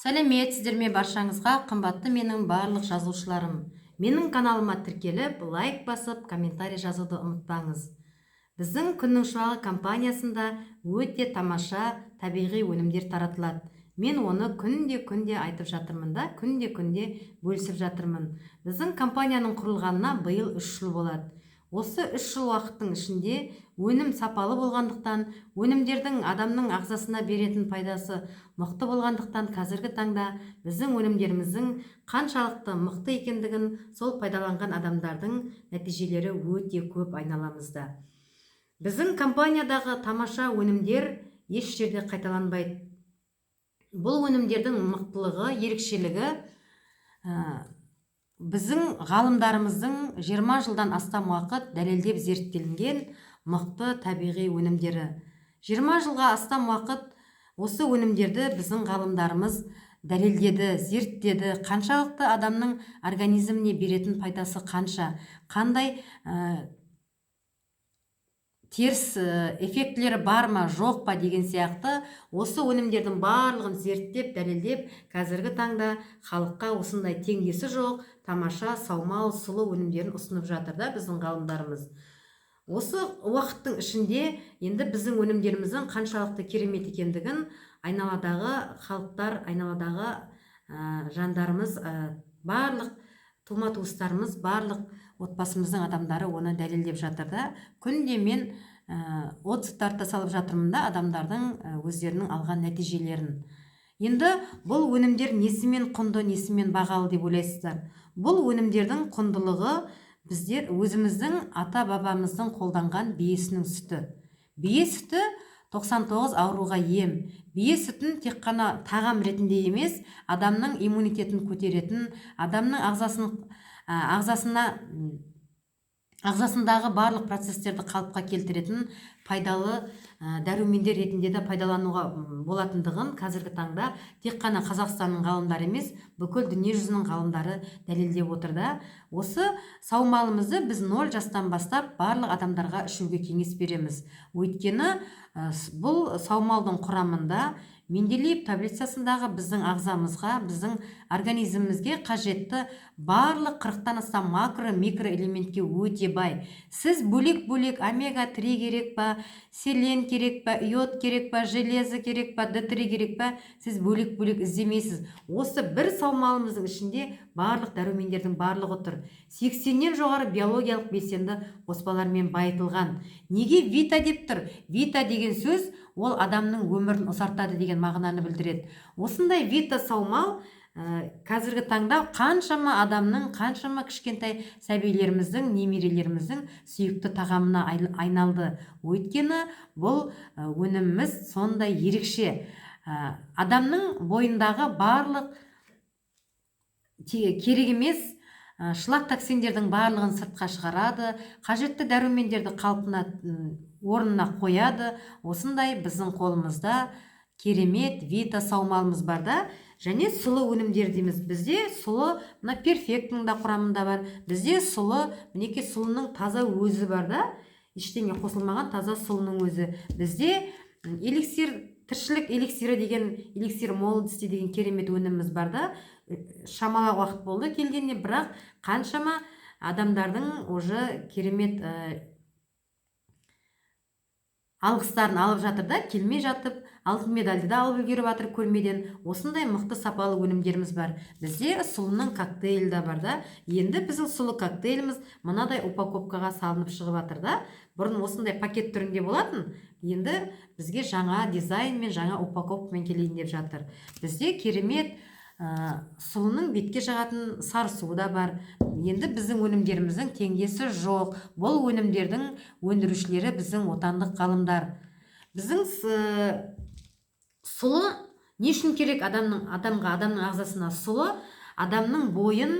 Сәлеметсіздер ме баршаңызға, қымбатты менің барлық жазушыларым. Менің каналыма тіркеліп, лайк басып, комментарий жазуды ұмытпаңыз. Біздің күннің шуағы компаниясында өте тамаша табиғи өнімдер таратылады. Мен оны күнде айтып жатырмын да, күнде бөлісіп жатырмын. Біздің компанияның құрылғанына биыл 3 жыл болады. Осы 3 жыл уақыттың ішінде өнім сапалы болғандықтан, өнімдердің адамның ағзасына беретін пайдасы мықты болғандықтан, қазіргі таңда біздің өнімдеріміздің қаншалықты мықты екендігін сол пайдаланған адамдардың нәтижелері өте көп айналамызда. Біздің компаниядағы тамаша өнімдер еш жерде қайталанбайды. Бұл өнімдердің мықтылығы, ерекшелігі біздің ғалымдарымыздың 20 жылдан астам уақыт дәлелдеп зерттелінген мықты табиғи өнімдері. 20 жылға астам уақыт осы өнімдерді біздің ғалымдарымыз дәлелдеді, зерттеді, қаншалықты адамның организміне беретін пайдасы қанша, қандай теріс эффектілері бар ма, жоқ па деген сияқты осы өнімдердің барлығын зерттеп, дәлелдеп, қазіргі таңда халыққа осындай теңдесі жоқ, тамаша, саумал, сұлу өнімдерін ұсынып жатыр да біздің ғалымдарымыз. Осы уақыттың ішінде енді біздің өнімдеріміздің қаншалықты керемет екендігін айналадағы халықтар, айналадағы жандарымыз, барлық тума-туыстарымыз, барлық отбасымыздың адамдары оны дәлелдеп жатыр да. Күнде мен отзывтарды салып жатырмын да адамдардың өздерінің алған нәтижелерін. Енді бұл өнімдер несімен құнды, несімен бағалы деп ойлайсыздар? Бұл өнімдердің құндылығы біздер өзіміздің ата-бабамыздың қолданған бие сүтінің сүті. Бие сүті 99 ауруға ем. Бие сүтін тек қана тағам ретінде емес, адамның иммунитетін көтеретін, адамның ағзасындағы барлық процестерді қалыпқа келтіретін пайдалы дәрумендер ретінде де пайдалануға болатындығын қазіргі таңда тек қана Қазақстанның ғалымдары емес, бүкіл дүние жүзінің ғалымдары дәлелдеп отыр да. Осы саумалымызды біз 0 жастан бастап барлық адамдарға ішуге кеңес береміз. Өйткені бұл саумалдың құрамында Менделеев таблицасындағы біздің ағзамызға, біздің организмімізге қажетті барлық 40-тан астам макро-микро элементке өте бай. Сіз бөлек-бөлек омега-3 керек па, селен керек па, йод керек па, железо керек па, D3 керек па, сіз бөлек-бөлек іздемейсіз. Осы бір саумалымыздың ішінде барлық дәрумендердің барлығы тұр. 80-нен жоғары биологиялық белсенді қоспалармен байытылған. Неге вита деп тұр? Вита деген сөз ол адамның өмірін ұзартады деген мағынаны білдіреді. Осындай вита саумал қазіргі таңда қаншама адамның, қаншама кішкентай сәбилеріміздің, немерелеріміздің сүйікті тағамына айналды. Өйткені бұл өніміміз сондай ерекше. Адамның бойындағы барлық керек емес шлак токсиндердің барлығын сыртқа шығарады, қажетті дәрумендерді қалпына орнына қояды. Осындай біздің қолымызда керемет вита саумалымыз бар да. Және сұлы өнімдер дейміз. Бізде сұлы, мына перфектінің да құрамында бар. Бізде сұлы, мінекей сұлының таза өзі бар да. Ештеңе қосылмаған таза сұлының өзі. Бізде эликсир, тіршілік эликсирі деген, эликсир молодости деген керемет өніміміз бар да. Шамалы уақыт болды келгенде, бірақ қаншама адамдардың уже керемет алғыстарын алып жатыр да, келмей жатып, алтын медальды да алып үлгеріп жатыр көрмеден. Осындай мықты сапалы өнімдеріміз бар. Бізде сұлының коктейлі да бар да. Енді біздің сұлы коктейліміз мынадай упаковкаға салынып шығып жатыр да. Бұрын осындай пакет түрінде болатын, енді бізге жаңа дизайнмен, жаңа упаковкамен келейін деп жатыр. Бізде керемет сұлының бетке жағатын сары суы да бар. Енді біздің өнімдеріміздің теңдесі жоқ. Бұл өнімдердің өндірушілері біздің отандық ғалымдар. Біздің сұлы не үшін керек адамға, адамның ағзасына? Сұлы адамның бойын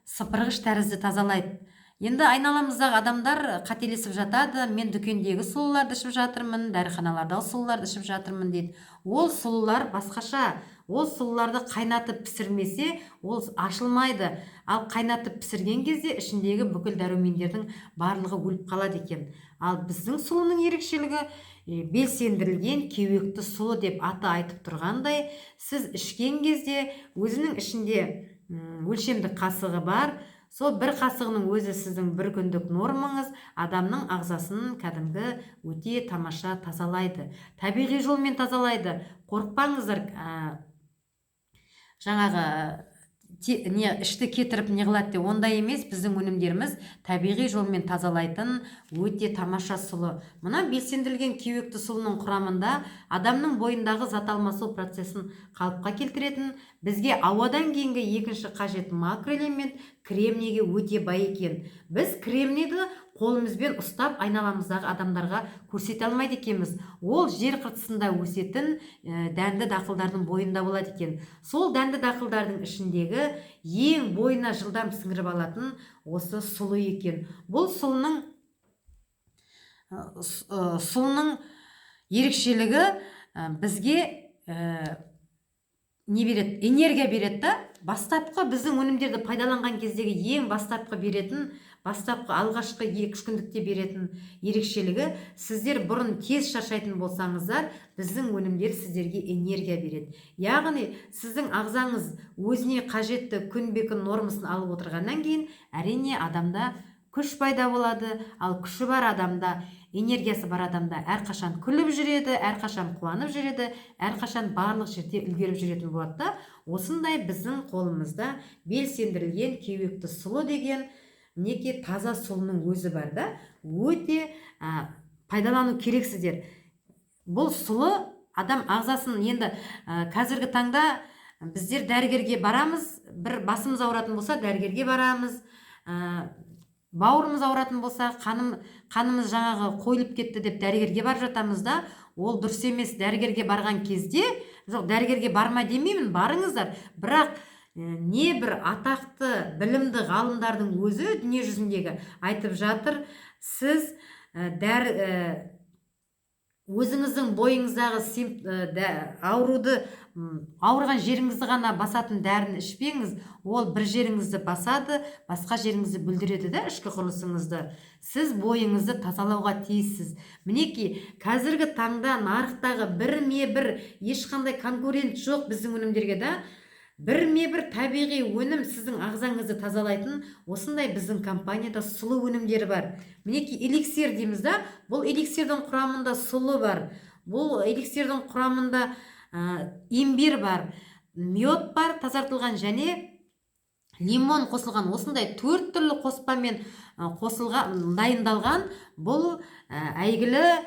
сыпырғыш тәрізді тазалайды. Енді айналамыздағы адамдар қателесіп жатады. Мен дүкендегі сұлыларды ішіп жатырмын, дәріханалардағы сұлыларды ішіп жатырмын дейді. Ол сұлылар басқаша. Ол сұлыларды қайнатып пісірмесе, ол ашылмайды. Ал қайнатып пісірген кезде ішіндегі бүкіл дәрумендердің барлығы өліп қалады екен. Ал біздің сұлының ерекшелігі белсендірілген кеуекті сұлы деп аты айтып тұрғандай, сіз ішкен кезде өзінің ішінде өлшемдік қасығы бар. Сол бір қасығының өзі сіздің бір күндік нормаңыз адамның ағзасын кәдімгі өте тамаша тазалайды. Табиғи жолмен тазалайды. Қорықпаңыздар, жаңағы ішті кетіріп не қылады деп, ондай емес. Біздің өнімдеріміз табиғи жолмен тазалайтын өте тамаша сұлы. Мына белсендірілген кеуекті сұлының құрамында адамның бойындағы зат алмасу процесін қалыпқа келтіретін, бізге ауадан кейінгі екінші қажет макроэлемент кремнийге өте бай екен. Біз кремнийді қолымызбен ұстап айналамыздағы адамдарға көрсете алмайды екенбіз. Ол жер қыртысында өсетін дәнді дақылдардың бойында болады екен. Сол дәнді дақылдардың ішіндегі ең бойына жылдам сіңіріп алатын осы сұлы екен. Бұл сұлының ерекшелігі бізге не береді? Энергия береді да. Бастапқы біздің өнімдерді пайдаланған кездегі ең бастапқы беретін, бастапқы алғашқы 2-3 күндікте беретін ерекшелігі, сіздер бұрын тез шаршайтын болсаңыздар, біздің өнімдер сіздерге энергия береді. Яғни сіздің ағзаңыз өзіне қажетті күнбе-күн нормасын алып отырғаннан кейін, әрине адамда күш пайда болады. Ал күші бар адамда, энергиясы бар адамда әрқашан күліп жүреді, әрқашан қуанып жүреді, әрқашан барлық жерде үлгеріп жүретін болады да. Осындай біздің қолымызда белсендірілген кеуекті сұлы деген мінекей таза сұлының өзі бар да. Өте пайдалану керексіздер. Бұл сұлы адам ағзасын, енді қазіргі таңда біздер дәрігерге барамыз, бір басымыз ауыратын болса дәрігерге барамыз, бауырымыз ауыратын болса, қанымыз жаңағы қойылып кетті деп дәрігерге барып жатамыз да. Ол дұрыс емес. Дәрігерге барған кезде, жоқ, дәрігерге барма демеймін, барыңыздар, бірақ небір атақты білімді ғалымдардың өзі дүние жүзіндегі айтып жатыр, сіз өзіңіздің бойыңыздағы ауырған жеріңізді ғана басатын дәріні ішпеңіз. Ол бір жеріңізді басады, басқа жеріңізді бүлдіреді да, ішкі құрылысыңызды. Сіз бойыңызды тазалауға тиіссіз. Мінекей, қазіргі таңда нарықтағы бір ешқандай конкурент жоқ біздің өнімдерге да. Бір табиғи өнім сіздің ағзаңызды тазалайтын осындай біздің компанияда сұлы өнімдері бар. Мінекей, эликсир дейміз да. Бұл эликсирдің құрамында сұлы бар. Бұл эликсирдің құрамында имбир бар, мед бар, тазартылған, және лимон қосылған. Осындай 4 түрлі қоспамен қосылған, дайындалған бұл әйгілі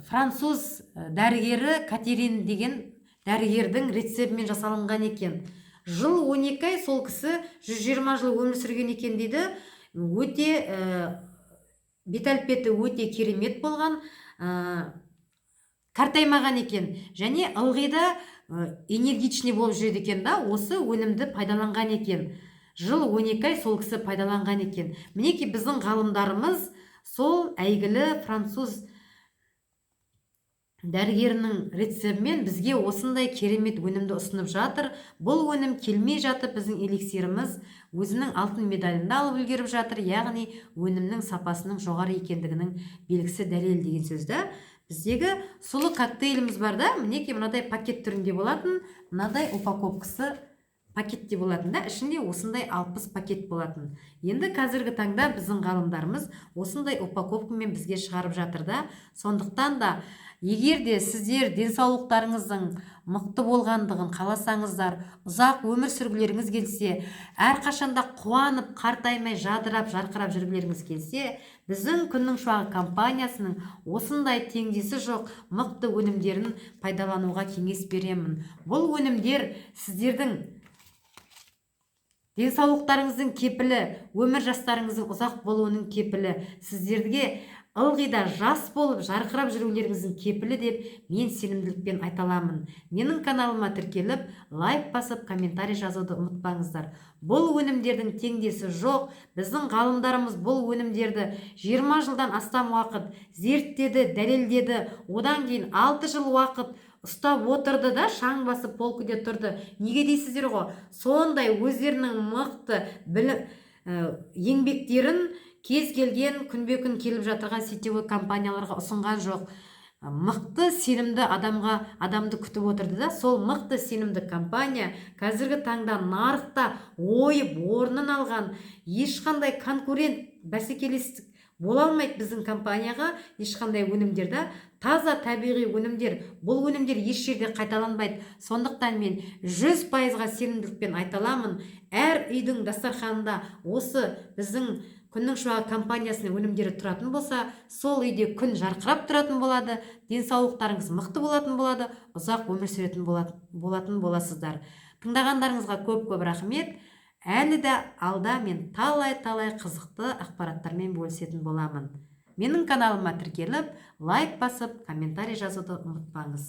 француз дәрігері Катерин деген дәрігердің рецептімен жасалынған екен. Жыл 12 ай сол кісі 120 жыл өмір сүрген екен дейді. Өте бет-әлпеті өте керемет болған, қартаймаған екен, және ылғи да энергичный болып жүреді екен да. Осы өнімді пайдаланған екен. Жыл 12 ай сол кісі пайдаланған екен. Мінекей, біздің ғалымдарымыз сол әйгілі француз дәрігерінің рецептімен бізге осындай керемет өнімді ұсынып жатыр. Бұл өнім келмей жатып, біздің эликсиріміз өзінің алтын медалінде алып үлгеріп жатыр. Яғни өнімнің сапасының жоғары екендігінің белгісі, дәлел деген сөзді. Біздегі сұлы коктейліміз бар да. Мінекей, мынадай пакет түрінде болатын, мынадай упаковкасы пакетте болатын да. Ішінде осындай 60 пакет болатын. Енді қазіргі таңда біздің ғалымдарымыз осындай упаковкамен бізге шығарып жатыр да. Сондықтан да егер де сіздер денсаулықтарыңыздың мықты болғандығын қаласаңыздар, ұзақ өмір сүргілеріңіз келсе, әрқашанда қуанып, қартаймай, жадырап, жарқырап жүргілеріңіз келсе, біздің күннің шуағы компаниясының осындай теңдесі жоқ мықты өнімдерін пайдалануға кеңес беремін. Бұл өнімдер сіздердің денсаулықтарыңыздың кепілі, өмір жастарыңыздың ұзақ болуының кепілі, сіздерге ылғи да жас болып жарқырап жүрулеріңіздің кепілі деп мен сенімділікпен айта аламын. Менің каналыма тіркеліп, лайк басып, комментарий жазуды ұмытпаңыздар. Бұл өнімдердің теңдесі жоқ. Біздің ғалымдарымыз бұл өнімдерді 20 жылдан астам уақыт зерттеді, дәлелдеді. Одан кейін 6 жыл уақыт ұстап отырды да, шаң басып полкіде тұрды. Неге дейсіздер ғой? Сондай өздерінің мықты еңбектерін кез келген күнбе-күн келіп жатырған сетевой компанияларға ұсынған жоқ. мықты сенімді адамды күтіп отырды да, сол мықты сенімді компания қазіргі таңда нарықта ойып орнын алған, ешқандай конкурент бәсекелестік бола алмайды біздің компанияға. Ешқандай өнімдерді, таза табиғи өнімдер, бұл өнімдер еш жерде қайталанбайды. Сондықтан мен 100%-ға сенімділікпен айта аламын, әр үйдің дастарханында осы біздің күннің шуағы компаниясының өнімдері тұратын болса, сол үйде күн жарқырап тұратын болады, денсаулықтарыңыз мықты болатын болады, ұзақ өмір сүретін болатын боласыздар. Тыңдағандарыңызға көп рахмет. Әлі де алда мен талай қызықты ақпараттармен бөлісетін боламын. Менің каналыма тіркеліп, лайк басып, комментарий жазуды ұмытпаңыз.